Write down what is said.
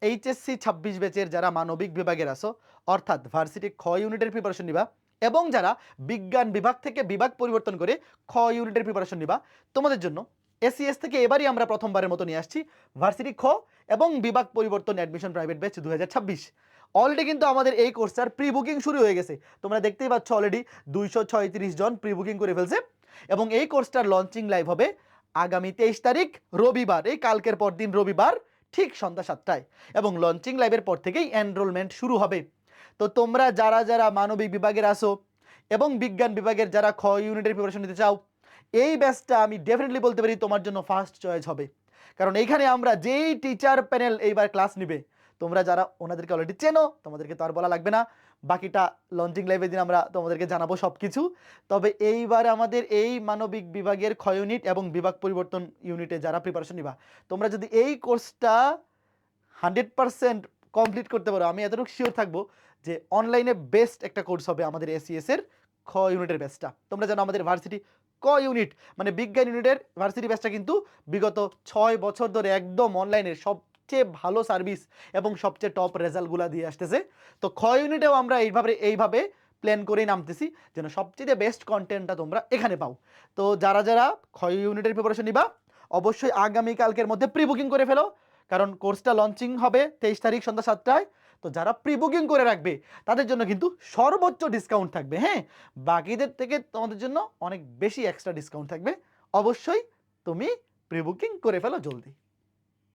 HSC ২৬ ব্যাচের যারা মানবিক বিভাগের আছো, অর্থাৎ ভার্সিটি খ ইউনিটের প্রিপারেশন নিবা এবং যারা বিজ্ঞান বিভাগ থেকে বিভাগ পরিবর্তন করে খ ইউনিটের প্রিপারেশন নিবা, তোমাদের জন্য এসিএস থেকে এবারই আমরা প্রথমবারের মতো নিয়ে আসছি ভার্সিটি খ এবং বিভাগ পরিবর্তন অ্যাডমিশন প্রাইভেট ব্যাচ 2026। অলরেডি কিন্তু আমাদের এই কোর্সটার প্রি বুকিং শুরু হয়ে গেছে। তোমরা দেখতেই পাচ্ছ অলরেডি 236 জন প্রি বুকিং করে ফেলছে এবং এই কোর্সটার লঞ্চিং লাইভ হবে আগামী 23 তারিখ রবিবার, এই কালকের পর দিন রবিবার ঠিক সন্ধ্যা 7টায়, এবং লঞ্চিং লাইভের পর থেকেই এনরোলমেন্ট শুরু হবে। তো তোমরা যারা যারা মানবিক বিভাগের আসো এবং বিজ্ঞান বিভাগের যারা খ ইউনিটের প্রিপারেশন নিতে চাও, এই ব্যাচটা আমি ডেফিনেটলি বলতে পারি তোমার জন্য ফার্স্ট চয়েস হবে। কারণ এইখানে আমরা যেই টিচার প্যানেল এইবার ক্লাস নিবে, তোমরা যারা ওনাদেরকে অলরেডি চেনো, তোমাদেরকে তো আর বলা লাগবে না, বাকিটা লঞ্চিং লাইভের দিন আমরা তোমাদেরকে জানাবো সব কিছু। তবে এইবার আমাদের এই মানবিক বিভাগের খ ইউনিট এবং বিভাগ পরিবর্তন ইউনিটে যারা প্রিপারেশন নিবা, তোমরা যদি এই কোর্সটা 100% কমপ্লিট করতে পারো, আমি এতটুকু শিওর থাকবো যে অনলাইনে বেস্ট একটা কোর্স হবে আমাদের এসিএস এর খ ইউনিটের ব্যাচটা। তোমরা জানো আমাদের ভার্সিটি ক ইউনিট মানে বিজ্ঞান ইউনিটের ভার্সিটি ব্যাচটা কিন্তু বিগত 6 বছর ধরে একদম অনলাইনের সবচেয়ে ভালো সার্ভিস এবং সবচেয়ে টপ রেজাল্টগুলো দিয়ে আসতেছে। তো খ ইউনিটেও আমরা এইভাবে প্ল্যান করেই নামতেছি যেন সবচেয়ে বেস্ট কন্টেন্টটা তোমরা এখানে পাও। তো যারা যারা খ ইউনিটের প্রিপারেশন নিবা, অবশ্যই আগামীকালকের মধ্যে প্রি বুকিং করে ফেলো, কারণ কোর্সটা লঞ্চিং হবে 23 তারিখ সন্ধ্যা 7টায়। তো যারা প্রি বুকিং করে রাখবে তাদের জন্য কিন্তু সর্বোচ্চ ডিসকাউন্ট থাকবে। হ্যাঁ, বাকিদের থেকে তোমাদের জন্য অনেক বেশি এক্সট্রা ডিসকাউন্ট থাকবে। অবশ্যই তুমি প্রি বুকিং করে ফেলো জলদি।